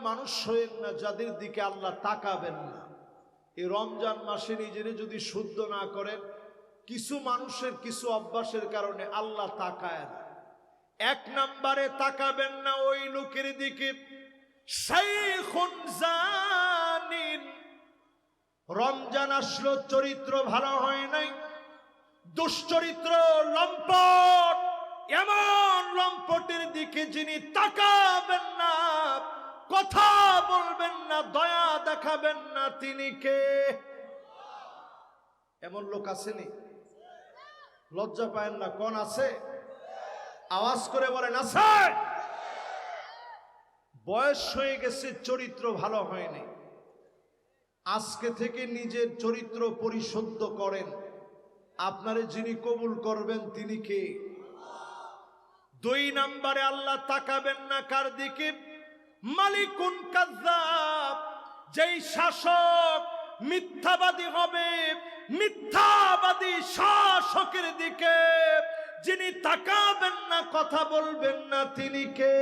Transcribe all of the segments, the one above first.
মানুষ হয়েন না যাদের দিকে আল্লাহ তাকাবেন না। এই রমজান মাসে নিজের যদি শুদ্ধ না করেন, কিছু মানুষের কিছু অভ্যাসের কারণে আল্লাহ তাকায় না। এক নম্বরে তাকাবেন না ওই লোকের দিকে শাইখুন জানিন, রমজান আসলো চরিত্র ভালো হয় নাই, দুশ্চরিত্র, লম্পট, এমন লম্পটের দিকে যিনি তাকাবেন না, কথা বলবেন না, দয়া দেখাবেন না, তিনি কে? এমন লোক আসেনি? লজ্জা পায়েন না? কোন আছে? আওয়াজ করে বলেন আছে। বয়স হয়ে গেছে, চরিত্র ভালো হয়নি। আজকে থেকে নিজের চরিত্র পরিশুদ্ধ করেন। আপনারে যিনি কবুল করবেন তিনি কে? দুই নম্বরে আল্লাহ তাকাবেন না কার দিকে? মালিকুন কাযযাব, যেই শাসক মিথ্যাবাদী হবে, মিথ্যাবাদী শাসকের দিকে যিনি তাকাবেন না, কথা বলবেন না, তিনি কে?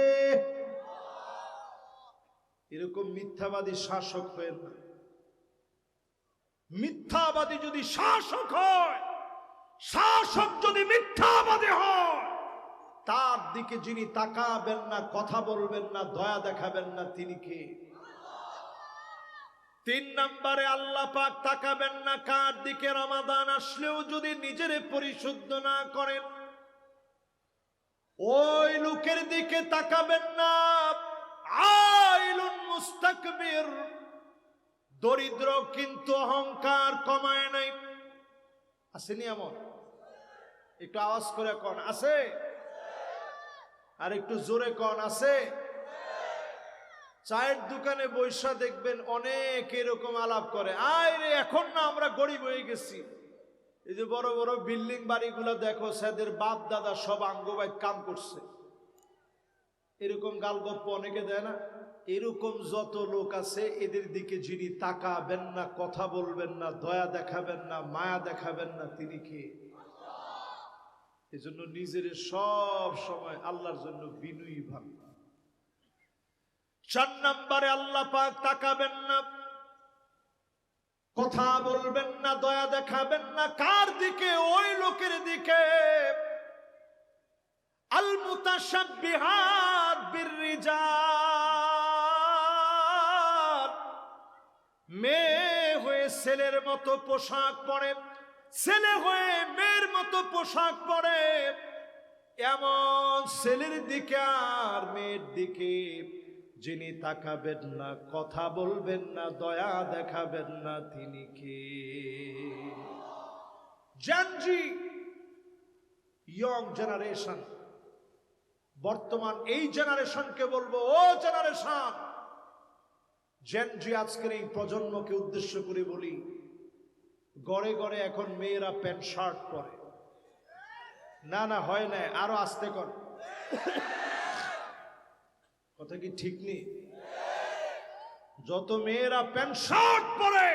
এরকম মিথ্যাবাদী শাসক হবেন না। মিথ্যাবাদী যদি শাসক হয়, শাসক যদি মিথ্যাবাদী হয়, তার দিকে যিনি তাকাবেন না, কথা বলবেন না, দয়া দেখাবেন না, তিনি কে? তিন নম্বরে আল্লাহ পাক তাকাবেন না কার দিকে? রমাদান আসলেও যদি নিজের পরিশুদ্ধ না করেন, ওই লোকের দিকে তাকাবেন না। আইলুন মুস্তাকবির, দরিদ্র কিন্তু অহংকার কমায় নাই। আসেনি এমন? একটু আওয়াজ করে কোন আছে? আর একটু জোরে কোন আছে? চায়ের দোকানে বৈশা দেখবেন অনেক এরকম আলাপ করে, আয় রে এখন না আমরা গরিব হয়ে গেছি। এই যে বড় বড় বিল্ডিং বাড়িগুলো দেখো, সেদের বাপ দাদা সব আঙ্গবাই কাম করছে, এরকম গালগপ্প অনেকে দেয় না? এরকম যত লোক আছে, এদের দিকে যিনি তাকাবেন না, কথা বলবেন না, দয়া দেখাবেন না, মায়া দেখাবেন না, তিনি কে? এজন্য নিজের সব সময় আল্লাহর জন্য বিনয়ী ভাবে। চার নম্বরে আল্লাহ পাক তাকাবেন না, কথা বলবেন না, দয়া দেখাবেন না কার দিকে? ওই লোকের দিকে আল মুতাশাব্বিহাত বিররিজাল, মেয়ে হয়ে ছেলের মতো পোশাক পরে, ছেলে হয়ে মেয়ের মতো পোশাক পরে, এমন ছেলের দিকে আর মেয়ের দিকে যিনি তাকাবেন না, কথা বলবেন না, দয়া দেখাবেন না, তিনি কে? জেনজি, ইয়ং জেনারেশন, বর্তমান এই জেনারেশনকে বলবো, ও জেনারেশন, জেনজি, আজকের এই প্রজন্মকে উদ্দেশ্য করে বলি, গড়ে গড়ে এখন মেয়েরা প্যান্ট শার্ট পরে। না না, হয় না, আরো আস্তে কর, কথা কি ঠিক নেই? যত মেয়েরা প্যান্ট শার্ট পরে,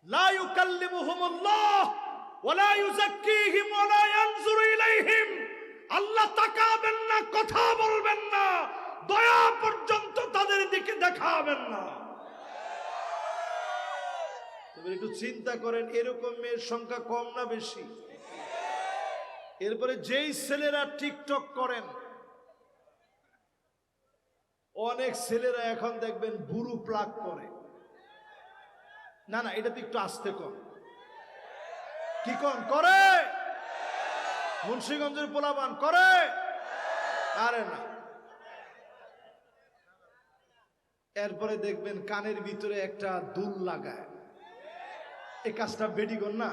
লা ইউকাল্লিমুহুমুল্লাহ ওয়ালা ইউযাক্কিহিম ওয়ালা ইয়ানজুরু ইলাইহিম, আল্লাহ তাকাবেন না, কথা বলবেন না, দয়া পর্যন্ত তাদের দিকে দেখাবেন না। তবে একটু চিন্তা করেন, এরকম মেয়ের সংখ্যা কম না বেশি? এরপরে যেই ছেলেরা টিকটক করেন, অনেক ছেলেরা এখন দেখবেন বুড়ু প্লাগ করে। না না, এটা তো একটু আস্তে কম, কি কন করে? মুন্সিগঞ্জের পোলাপান করে? আরে না। এরপরে দেখবেন কানের ভিতরে একটা দুল লাগায়, এই কাজটা বেডিগণ না?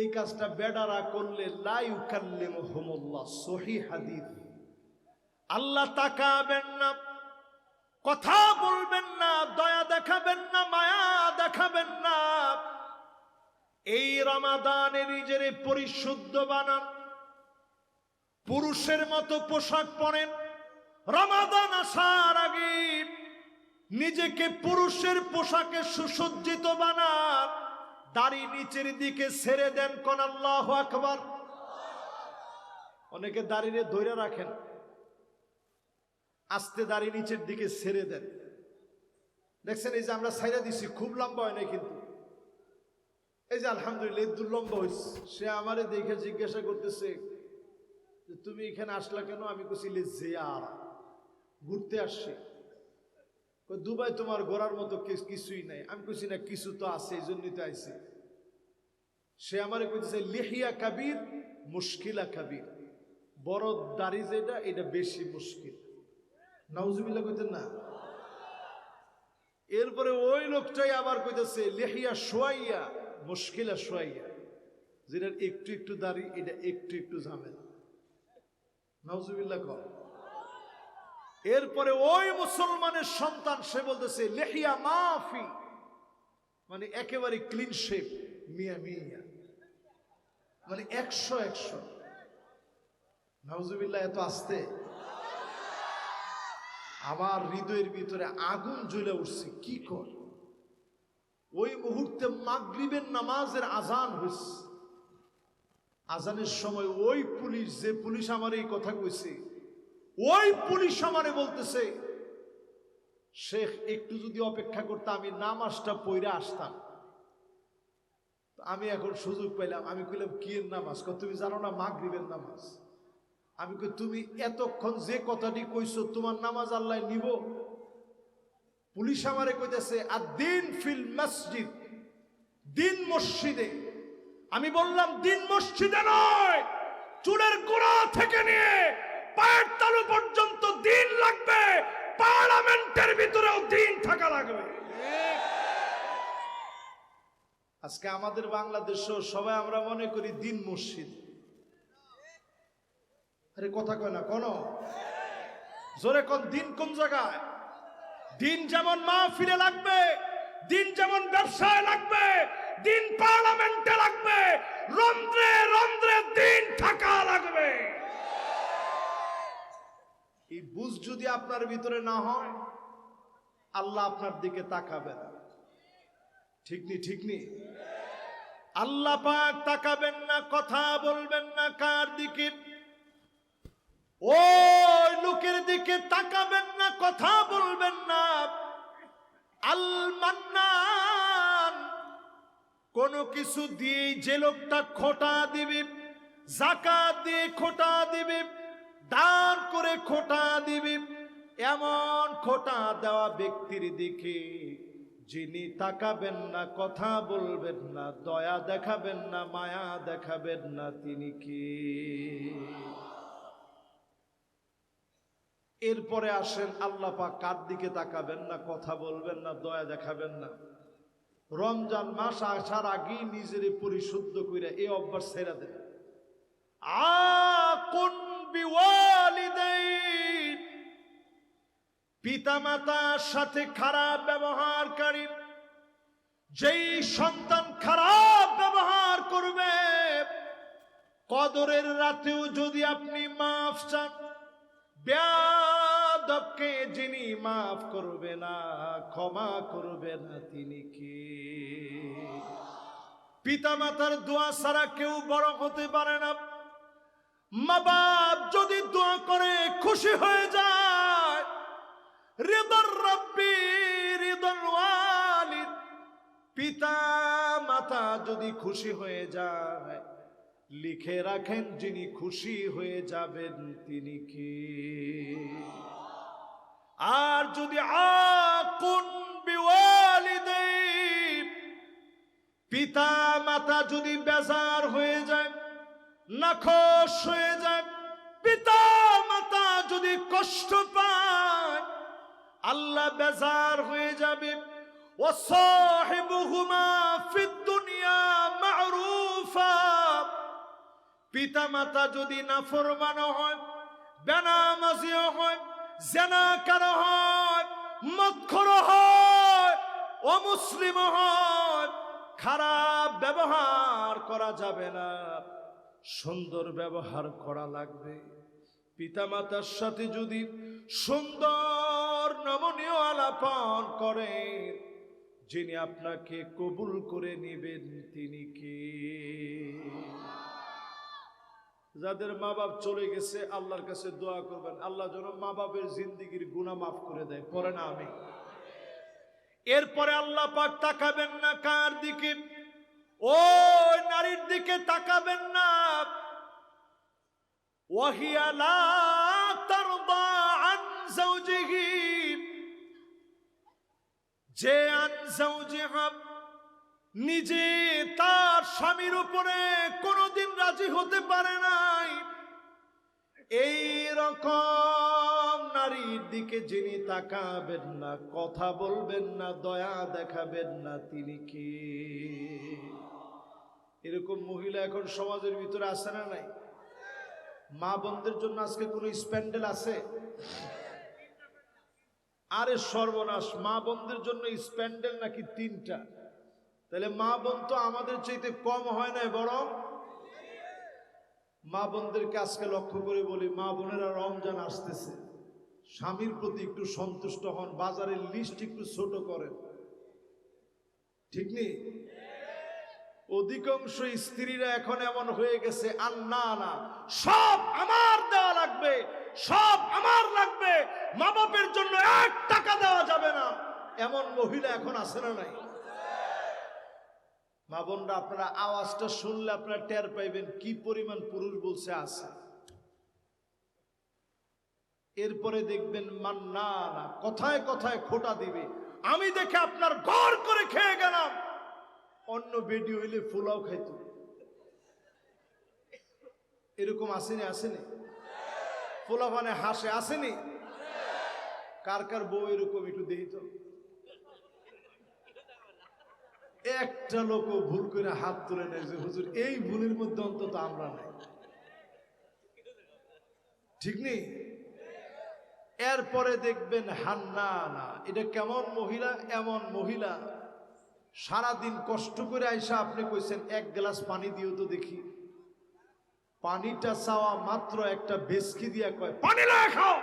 এই কাজটা বেডারা করলে লা ইউকাল্লিমুহুমুল্লাহ, সহিহ হাদিস। আল্লাহ তাকাবেন না, কথা বলবেন না, দয়া দেখাবেন না, মায়া দেখাবেন না। এই রমাদানে নিজের পরিশুদ্ধ বানান, পুরুষের মতো পোশাক পরেন। রমাদান আসার আগে নিজেকে পুরুষের পোশাকে সুসজ্জিত বানান, দাড়ি নিচের দিকে ছেড়ে দেন, কোন আল্লাহু আকবার। অনেকে দাড়িরে ধরে রাখেন, আস্তে দাড়ি নিচের দিকে ছেড়ে দেন। দেখছেন এই যে আমরা ছাইরা দিছি, খুব লম্বা হয় নাই কিন্তু, এই যে আলহামদুলিল্লাহ একটু লম্বা হয়েছে। সে আমারে দেখে জিজ্ঞাসা করতেছে যে তুমি এখানে আসলা কেন? আমি কইছিলি জিয়ারা, ঘুরতে আসছি। দুবাই তোমার ঘোরার মতো কিছুই নাই। আমি কইছি না, কিছু তো আছে, এই জন্যই তো আইছি। সে আমারে কইতেছে লিহিয়া কাবির মুশকিলা কাবির, বড় দাড়ি যেটা এটা বেশি মুশকিল। নাউজুবিল্লাহ কইতেন না? এরপরে ওই লোকটাই আবার কইতেছে লিহিয়া শোয়াইয়া মুশকিলা শোয়াইয়া, যেটার একটু একটু দাড়ি এটা একটু একটু ঝামেলা। নাউজুবিল্লাহ কর। এরপরে ওই মুসলমানের সন্তান সে বলতেছে লিহিয়া মাফি, মানে একেবারে ক্লিন শেপ, মিয়া মিয়া, মানে 100। নাউজুবিল্লাহ। এত আসতে আমার হৃদয়ের ভিতরে আগুন জ্বলে উঠছে। কি কর? ওই মুহূর্তে মাগরিবের নামাজের আজান হয়েছে। আজানের সময় ওই পুলিশ, যে পুলিশ আমার এই কথা কইছে, ওই পুলিশ আমারে বলতেছে শেখ একটু যদি অপেক্ষা করতে আমি নামাজটা পইরা আসতাম। আমি এখন সুযোগ পাইলাম, আমি কইলাম কি এর নামাজ? তুমি জানো না মাগরিবের নামাজ? আমি কই তুমি এতক্ষণ যে কথাটি কইছো তোমার নামাজ আল্লাহ নিব? পুলিশ আমারে কইতেছে আদ-দ্বীন ফিল মসজিদ, দিন মসজিদে। আমি বললাম দিন মসজিদে নয়, চুলের গোড়া থেকে নিয়ে পায়ের তালু পর্যন্ত দিন লাগবে, পার্লামেন্টের ভিতরেও দিন থাকা লাগবে। আজকে আমাদের বাংলাদেশও সবাই আমরা মনে করি দিন মসজিদ। আরে কথা কয় না কোন? জোরে কোন? দিন কোন জায়গায়? দিন যেমন মাহফিলে লাগবে, দিন যেমন ব্যবসায় লাগবে, দিন পার্লামেন্টে লাগবে, রন্ধ্রে রন্ধ্রে দিন থাকা লাগবে। এই বুঝ যদি আপনার ভিতরে না হয়, আল্লাহ আপনার দিকে তাকাবে না। ঠিক নি? ঠিক নি? আল্লাহ পাক তাকাবেন না, কথা বলবেন না। কার দিকে? ওই লোকের দিকে তাকাবেন না, কথা বলবেন না। আল মান্নান, কোন কিছু দিয়ে যে লোকটা খোটা দিবে, যাকাত দিয়ে খোটা দিবে, দান করে খোটা দিবে, এমন খোটা দেওয়া ব্যক্তির দিকে যিনি তাকাবেন না, কথা বলবেন না, দয়া দেখাবেন না, মায়া দেখাবেন না, তিনি কি? এরপরে আসেন আল্লাহ পাক কার দিকে তাকাবেন না, কথা বলবেন না, দয়া দেখাবেন না? রমজান মাস আসার আগেই নিজের পরিশুদ্ধ করে এই অভ্যাস ছেড়ে দেন। আকুন বিওয়ালিদাইন, পিতামাতার সাথে খারাপ ব্যবহারকারী। যেই সন্তান খারাপ ব্যবহার করবে, কদরের রাতেও যদি আপনি মাফ চান, বেয়াদবকে যিনি মাফ করবে না, ক্ষমা করবে না, তিনি কে? পিতামাতার দোয়া ছাড়া কেউ বড় হতে পারে না। মা বাপ যদি দোয়া করে খুশি হয়ে যায়, রিদার রাব্বি রিদাল ওয়ালিদ, পিতা মাতা যদি খুশি হয়ে যায়, লিখে রাখেন যিনি খুশি হয়ে যাবেন তিনি কে? আর যদি আকুন বিওয়ালিদাইন, পিতা মাতা যদি বেজার হয়ে যায়, নাখোশ হয়ে যায়, পিতা মাতা যদি কষ্ট পায়, আল্লাহ বেজার হয়ে যাবে। ওয়াসাহিবুহুমা ফিদ দুনিয়া মা'রুফা, পিতা মাতা যদি নাফরমান হয়, বেনামাজি হয়, জিনাকার হয়, মদখোর হয়, অমুসলিম হয়, খারাপ ব্যবহার করা যাবে না, সুন্দর ব্যবহার করা লাগবে। পিতামাতার সাথে যদি সুন্দর নমনীয় আলাপন করেন, যিনি আপনাকে কবুল করে নেবেন তিনি কে? যাদের মা বাপ চলে গেছে আল্লাহর কাছে দোয়া করবেন, আল্লাহ যেন মা বাপের জিন্দেগির গুনাহ মাফ করে দেয়। পরে না আমি এরপরে আল্লাহ পাক তাকাবেন না কার দিকে? ওই নারীর দিকে তাকাবেন না। ওয়াহিয়া লা তারদা আন যাওজিহি, যে আন যাওজিহা নিজে তার স্বামীর উপরে কোনোদিন রাজি হতে পারে নাই, এই রকম নারীর দিকে যিনি তাকাবেন না, কথা বলবেন না, দয়া দেখাবেন না, তিনি কে? এরকম মহিলা এখন সমাজের ভিতরে আছে না নাই? মা বোনদের জন্য আজকে কোনো স্প্যান্ডেল আছে? আরে সর্বনাশ, মা বোনদের জন্য স্প্যান্ডেল নাকি 3টা? তাহলে মা বোন তো আমাদের চাইতে কম হয় না, বরং মা বোনদেরকে আজকে লক্ষ্য করে বলি, মা বোনেরা রমজান আসতেছে, স্বামীর প্রতি একটু সন্তুষ্ট হন, বাজারের লিস্ট একটু ছোট করেন, ঠিক নেই? অধিকাংশ স্ত্রীরা এখন এমন হয়ে গেছে, আন্না না, সব আমার দেওয়া লাগবে, সব আমার লাগবে, মা বাপের জন্য 1 টাকা দেওয়া যাবে না, এমন মহিলা এখন আছে না নাই? মা বোনরা, আপনারা আওয়াজটা শুনলে আপনারা টের পাইবেন কি পরিমাণ পুরুষ বলছে আছে। এরপরে দেখবেন মান্না না, কথায় কথায় খোটা দিবে, আমি দেখে আপনার ঘর করে খেয়ে গেলাম, অন্য বেডি হইলে ফুলাও খাইতো। এরকম আসেনি? আসেনি? ফুলা মানে হাসে, আসেনি? কার কার বউ এরকম একটু দেখি তো। একটা লোকও ভুল করে হাত তুলে নেয় যে হুজুর এই ভুলের মধ্যে অন্তত আমরা নাই, ঠিক নেই? এরপরে দেখবেন হান্না না, এটা কেমন মহিলা? এমন মহিলা সারাদিন কষ্ট করে আইসা আপনি কইছেন 1 গ্লাস পানি দিও তো দেখি, পানিটা চাওয়া মাত্র একটা বেসকি দিয়া কয় পানি লয়ে খাও,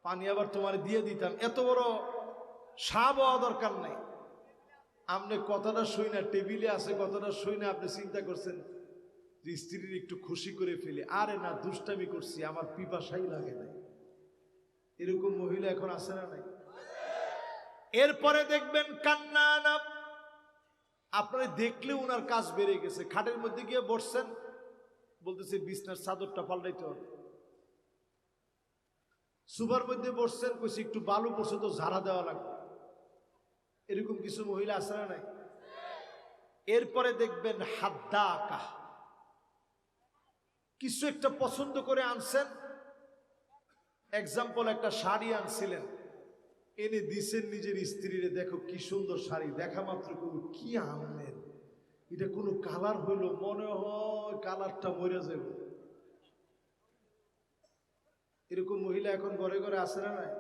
পানি আবার তোমার দিয়ে দিতাম, এত বড় সাব হওয়া দরকার নাই। আপনি কথাটা শুই না, টেবিলে আছে কথাটা শুই না, আপনি চিন্তা করছেন যে স্ত্রীর একটু খুশি করে ফেলে, আরে না, দুষ্টামি করছি, আমার পিপাসাই লাগে না। এরকম মহিলা এখন আছে না নাই? এরপরে দেখবেন কান্না না, আপনারা দেখলে উনার কাজ বেড়ে গেছে, খাটের মধ্যে গিয়ে বসছেন, বলতেছে বিছনার চাদরটা পাল্টাইতে হবে। সুপার মধ্যে বসছেন, কইছে একটু বালু পড়ছে তো ঝাড়া দেওয়া লাগবে। এরকম কিছু মহিলা আছে না নাই? এরপরে দেখবেন হাদ্দাকা, কিছু একটা পছন্দ করে আনছেন, এক্সাম্পল একটা শাড়ি আনছিলেন, এনে দিছেন নিজের স্ত্রীরে, দেখো কি সুন্দর শাড়ি, দেখা মাত্র কি আনলেন, এটা কোনো কালার হইলো, মনে হয় কালারটা মরে যাবে। এরকম মহিলা এখন ঘরে ঘরে আছে না নাই?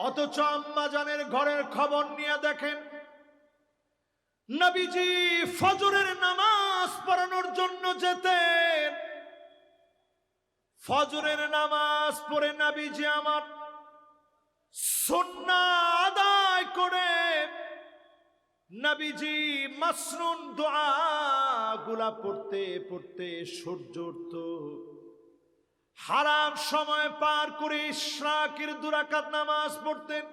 অথচ আম্মা জানের ঘরের খবর নিয়ে দেখেন, নবীজি ফজরের নামাজ পড়ানোর জন্য যেতেন, ফজরের নামাজ পড়ে নবীজি আমার সুন্নাত আদায় করে নবীজি মাসনুন দোয়া গুলা পড়তে পড়তে সূর্য উঠত, হারাম সময় পার করে ইশরাকের 2 রাকাত নামাজ পড়তেন।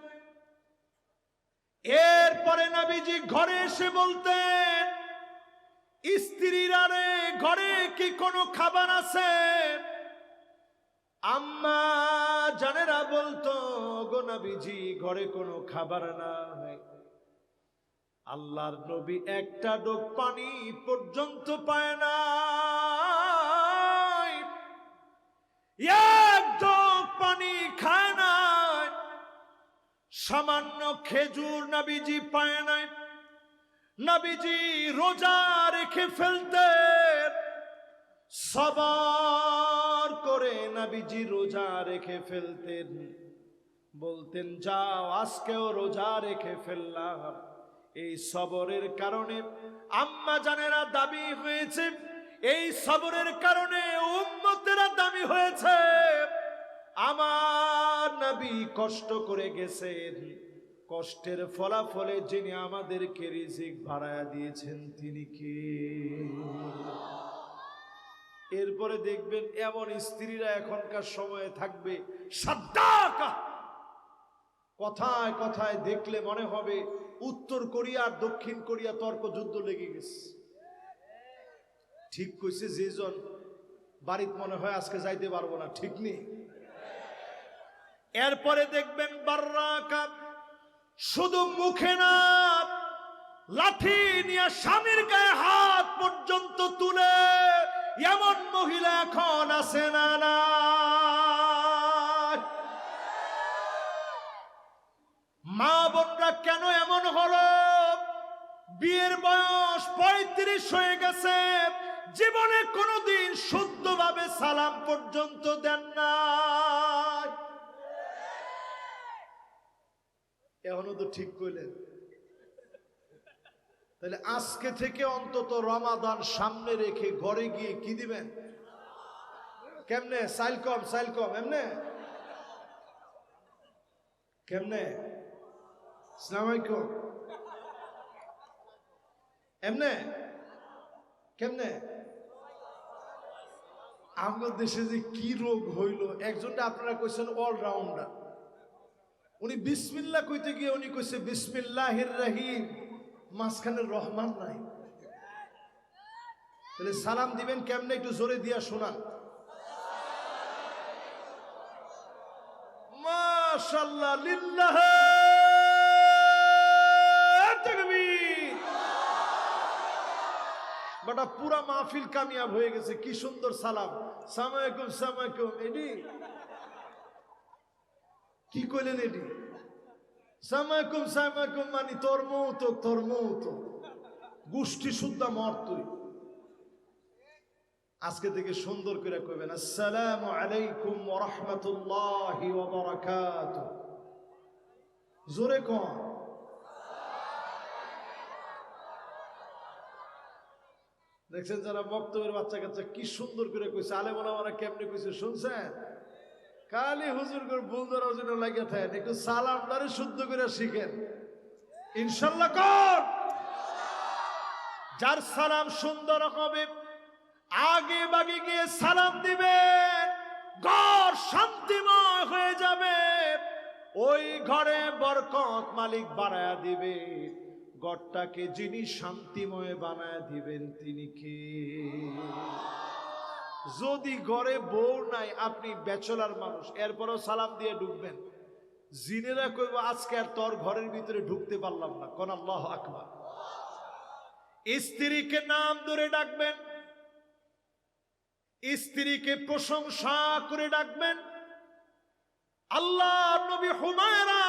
এরপরে নবীজি ঘরে এসে বলতেন, স্ত্রীরা রে ঘরে কি কোনো খাবার আছে? আম্মা জানেরা বলতো, গো নবীজি ঘরে কোনো খাবার নাই। আল্লাহর নবী একটা ডোক পানি পর্যন্ত পায় না, এক ডোক পানি খায় না, সামান্য খেজুর নবীজি পায় নাই। নবীজি রোজা রেখে ফেলতেন, সবর করে নবীজি রোজা রেখে ফেলতেন, বলতেন যাও আজকেও রোজা রেখে ফেললাম। এই সবরের কারণে আম্মা জানেরা দাবি হয়েছে, এই সবরের কারণে উম্মতেরা দামি হয়েছে। আমার নবী কষ্ট করে গেছেন, কষ্টের ফলাফলে যিনি আমাদেরকে রিজিক বাড়ায়া দিয়েছেন তিনি কে? এরপরে দেখবেন এমন স্ত্রীরা এখনকার সময়ে থাকবে সাদ্দাকা, কথায় কথায় দেখলে মনে হবে উত্তর কোরিয়া আর দক্ষিণ কোরিয়া তর্ক যুদ্ধ লেগে গেছে। ঠিক কইছে যেজন, বাড়িতে মনে হয় আজকে যাইতে পারবো না, ঠিক নেই। এরপরে দেখবেন বাররাকা, শুধু মুখে না, লাঠি নিয়ে স্বামীর গায়ে হাত পর্যন্ত তুলে এমন মহিলা এখন আছে না না? মা বোনরা কেন এমন হলো? বিয়ের বয়স 35 হয়ে গেছে, জীবনে কোনোদিন শুদ্ধভাবে সালাম পর্যন্ত দেন না। এখনো তো ঠিক কইলেন। তাহলে আজকে থেকে অন্তত রমাদান সামনে রেখে ঘরে গিয়ে কি দিবেন? কেমনে? সাইলকম সাইলকম এমনে কেমনে? আসসালামু আলাইকুম এমনে কেমনে? আমাদের দেশে যে কি রোগ হইল, একজনটা আপনারা কইছেন অলরাউন্ডার, উনি বিসমিল্লাহ কইতে গিয়ে উনি কইছে বিসমিল্লাহির রহিম, মাঝখানে রহমান নাই। তাহলে সালাম দিবেন কেমনে? একটু জোরে দিয়া শোনান। মাশাআল্লাহ, লিল্লাহ তাকবীর। বাটা পুরা মাহফিল কামিয়াব হয়ে গেছে। কি সুন্দর সালাম, সালাম আলাইকুম সালাম আলাইকুম। এডি কি কইলেন? এডি সালাম আলাইকুম সালাম আলাইকুম মানে তোর মৌত গোষ্ঠী শুদ্ধা মর তুই। আজকে থেকে সুন্দর করে কইবেন আসসালামু আলাইকুম ওয়া রাহমাতুল্লাহি ওয়া বারাকাতুহু। জোরে কোন। দেখছেন যারা বক্তব্যের বাচ্চা কাচ্চা কি সুন্দর করে কইছে, আলেম ওলামারা কেমনে কইছে শুনছেন? খালি হুজুর করে ভুল ধরার জন্য লাগিয়ে থাকেন, একটু সালামটারে শুদ্ধ করে শিখেন ইনশাল্লাহ। কর যার সালাম সুন্দর হবে আগে বাগে গিয়ে সালাম দিবেন, ঘর শান্তিময় হয়ে যাবে। ওই ঘরে বরকত মালিক বাড়ায়া দিবে। ঘরটাকে যিনি শান্তিময় বানায় দিবেন তিনি কে? যদি ঘরে বউ নাই, আপনি ব্যাচেলর মানুষ, এরপরও সালাম দিয়ে ঢুকবেন, জিনেরা কইব আজকে আর তোর ঘরের ভিতরে ঢুকতে পারলাম না। কোন আল্লাহু আকবার। স্ত্রীকে নাম ধরে ডাকবেন, স্ত্রীকে প্রশংসা করে ডাকবেন। আল্লাহ নবী হুমায়রা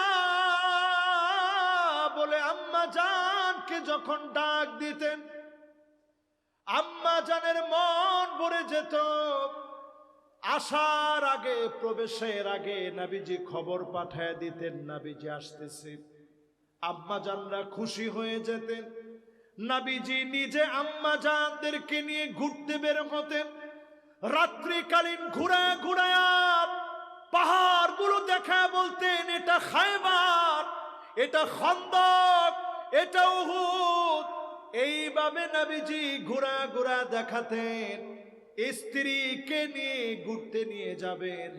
বলে আম্মা জানকে যখন ডাক দিতেন, আম্মা জানের মন ভরে যেত। আসার আগে, প্রবেশের আগে নবীজি খবর পাঠায় দিতেন নবীজি আসতেছে। আম্মা জানরা খুশি হয়ে যেতেন। নবীজি নিজে আম্মা জানদেরকে নিয়ে ঘুরতে বের হতেন। রাত্রিকালীন ঘুরায়া পাহাড়গুলো দেখা বলতেন এটা খায়বার, এটা খন্দক, এটা উহুদ। এইভাবে নবীজি ঘুরা দেখাতেন। স্ত্রীকে নিয়ে ঘুরতে নিয়ে যাবেন,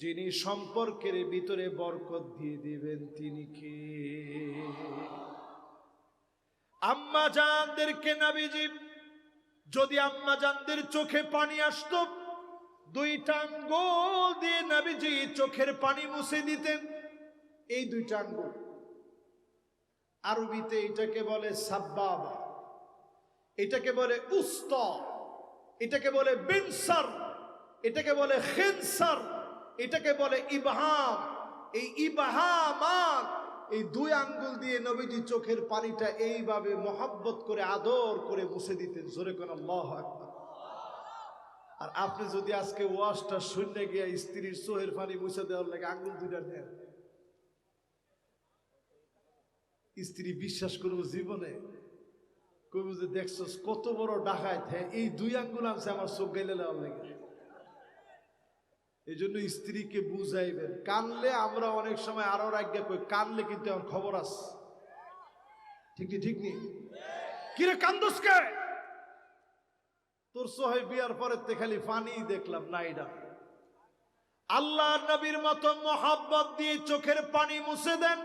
যিনি সম্পর্কের ভিতরে বরকত দিয়ে দিবেন তিনি কে? আম্মা জানদেরকে নবীজি, যদি আম্মা জানদের চোখে পানি আসতো, দুইটা আঙ্গুল দিয়ে নবীজি চোখের পানি মুছে দিতেন। এই দুইটা আঙ্গুল, আরবিতে এটাকে বলে সাব্বাবা, এটাকে বলে উস্তা, এটাকে বলে বিনসার, এটাকে বলে খিনসার, এটাকে বলে ইবহাম। এই ইবহামান, এই দুই আঙ্গুল দিয়ে নবীজি চোখের পানিটা এইভাবে মহব্বত করে আদর করে মুছে দিতেন। জোরে কোন আল্লাহু আকবার। আর আপনি যদি আজকে ওয়াজটা শুনতে গিয়ে স্ত্রীর চোখের পানি মুছে দেওয়ার লাগে আঙ্গুল দুইটা দেন, স্ত্রী বিশ্বাস করবো জীবনে, কইব যে দেখছস কত বড় ডাকাত, হ্যাঁ এই দুই আঙ্গুল আনছে আমার চোখ গাইলে দেওয়ার লাগে। এই জন্য স্ত্রীকে বুঝাইবেন। কানলে আমরা অনেক সময় আরো রাজ্ঞা কই, কানলে কিন্তু আমার খবর আছে। ঠিক নেই? কিরে কান্দোস কে? তোর সোহে বিয়ার পরে তে খালি পানি দেখলাম নাইডা। আল্লাহ নবীর মতো মোহাব্বত দিয়ে চোখের পানি মুছে দেন।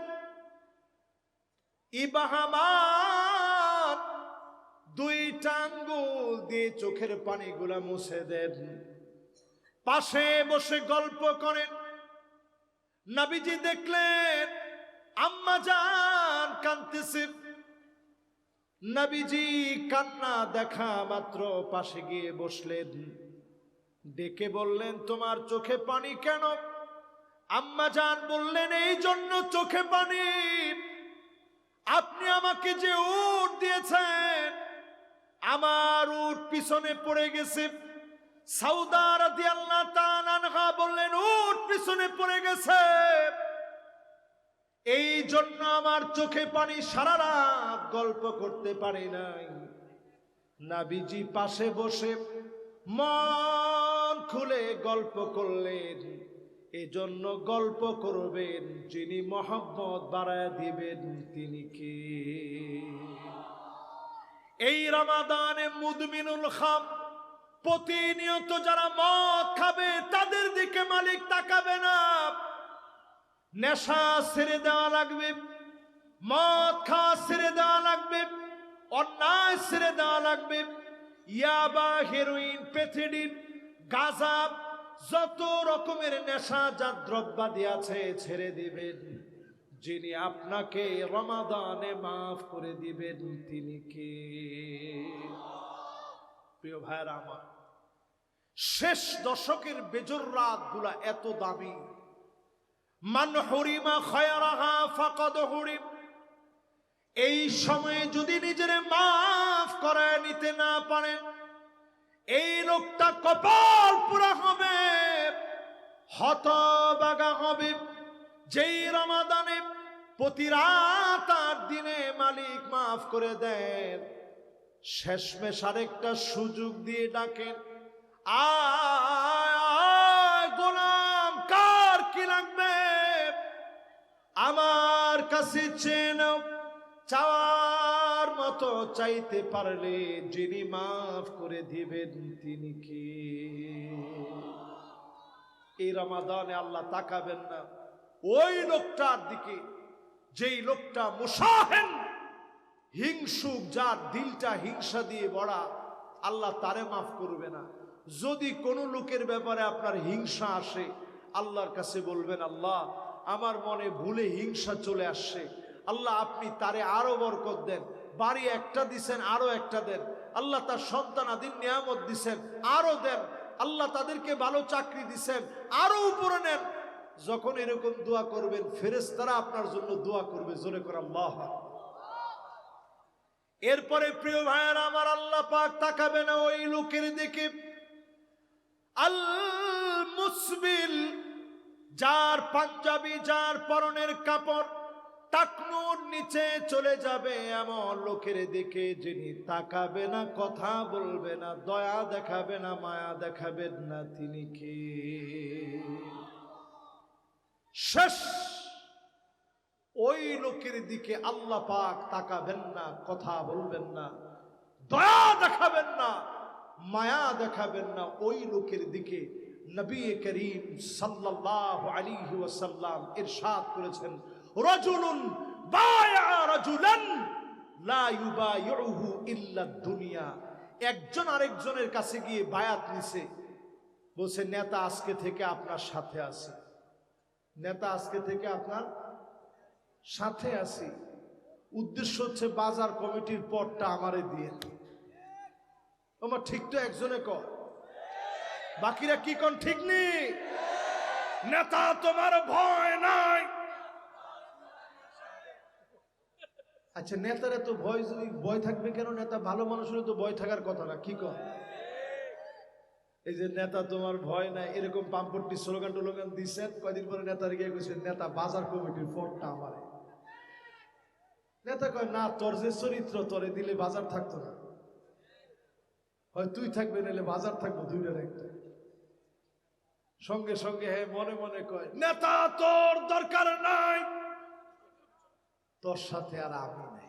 ইবাহামান দুইটা আঙ্গুল দিয়ে চোখের পানিগুলা মুছে দেন। পাশে বসে গল্প করেন। নবীজি দেখলেন আম্মা জান কাঁদতেছে। নবীজি কান্না দেখা মাত্র পাশে গিয়ে বসলেন, ডেকে বললেন তোমার চোখে পানি কেন? আম্মা জান বললেন এই জন্য চোখে পানি, আপনি আমাকে যে উট দিয়েছেন আমার উট পিছনে পড়ে গেছে। সাউদা রাদিয়াল্লাহু তাআলা আনহা বললেন উট পিছনে পড়ে গেছে, এই জন্য আমার চোখে পানি, সারা রাত গল্প করতে পারি নাই। নবীজি পাশে বসে মন খুলে গল্প করলেন। এজন্য গল্প করবেন যিনি মহব্বত বাড়ায় দিবেন তিনি কে? এই রমাদানে মুদমিনুল খাম, প্রতিনিয়ত যারা মদ খাবে তাদের দিকে মালিক তাকাবে না। নেশা ছেড়ে দেওয়া লাগবে, মদ খাওয়া ছেড়ে দেওয়া লাগবে, অন্যায় ছেড়ে দেওয়া লাগবে। ইয়াবা, হেরোইন, প্যাথেডিন, গাঁজা, যত রকমের নেশাজাত দ্রব্যাদি আছে ছেড়ে দিবেন। যিনি আপনাকে রমাদানে মাফ করে দিবেন তিনি কে? প্রিয় ভাইরা আমার, শেষ দশকের বেজর রাত গুলা এত দামি। মান হুরিমা খায়রাহা ফাকাদ হুরিম। এই সময়ে যদি নিজের মাফ করে নিতে না পারেন, এই লোকটা কপাল পুরা হবে, হতভাগা হবে। যেই রমাদানে প্রতি রাত আর দিনে মালিক মাফ করে দেন, শেষমেশ আরেকটা সুযোগ দিয়ে ডাকেন, আয় গোলাম কার কি লাগবে আমার কাছে চেয়ে নাও। চাওয়ার মতো চাইতে পারলে যিনি মাফ করে দিবেন তিনি কি? এই রমাদানে আল্লাহ তাকাবেন না ওই লোকটার দিকে, যেই লোকটা মুসাহেন, হিংসুক, যার দিলটা হিংসা দিয়ে ভরা, আল্লাহ তারে মাফ করবে না। যদি কোনো লোকের ব্যাপারে আপনার হিংসা আসে, আল্লাহর কাছে বলবেন আল্লাহ আমার মনে ভুলে হিংসা চলে আসছে, আল্লাহ আপনি তারে আরো বরকত দেন। বাড়ি একটা দিছেন আরো একটা দেন। আল্লাহ তার সন্তানাদির নিয়ামত দিছেন আরো দেন। আল্লাহ তাদেরকে ভালো চাকরি দিছেন আরো উপরে নেন। যখন এরকম দোয়া করবেন ফেরেশতারা আপনার জন্য দোয়া করবে। জোরে করে আল্লাহ। এরপরে প্রিয় ভাইয়েরা আমার, আল্লাহ পাক তাকাবে না ওই লোকের দিকে, আল মুসবিল, যার পাঞ্জাবি, যার পরনের কাপড় টাকনুর নিচে চলে যাবে এমন লোকের দিকে, যিনি তাকাবে না, কথা বলবে না, দয়া দেখাবে না, মায়া দেখাবেন না, তিনি কে? শেষ ওই লোকের দিকে আল্লাহ পাক তাকাবেন না, কথা বলবেন না, দয়া দেখাবেন না, মায়া দেখাবেন না। ওই লোকের দিকে নবী করিম সাল্লাল্লাহু আলাইহি ওয়াসাল্লাম ইরশাদ করেছেন, রাজুলুন বায়া রাজুলান লা ইউবাইউহু ইল্লা দুনিয়া। একজন আরেকজনের কাছে গিয়ে বায়াত নিছে, বলছে নেতা আজকে থেকে আপনার সাথে আছে, নেতা আজকে থেকে আপনার সাথে আছি। উদ্দেশ্য হচ্ছে বাজার কমিটির পদটা আমারে দিয়ে। তোমার ঠিক তো একজনে কর, বাকিরা কি কোন ঠিক নেই? নেতা তোমার ভয় নাই। আচ্ছা নেতারা তো ভয়, যদি ভয় থাকবে কেন? নেতা ভালো মানুষের তো ভয় থাকার কথা না, কি কর? এই যে নেতা তোমার ভয় নাই, এরকম পাম্পট্টি স্লোগান টোলোগান দিচ্ছেন, কয়দিন পরে নেতার গিয়ে কইছেন নেতা বাজার কমিটির পদটা আমারে। নেতা কয় না, তোর যে চরিত্র, তোরে দিলে বাজার থাকতো না, হয় তুই থাকবে নাহলে বাজার থাকবো, দুইটার একটা। সঙ্গে সঙ্গে হ্যাঁ মনে মনে কয় নেতা তোর দরকার নাই, তোর সাথে আর আমি নাই।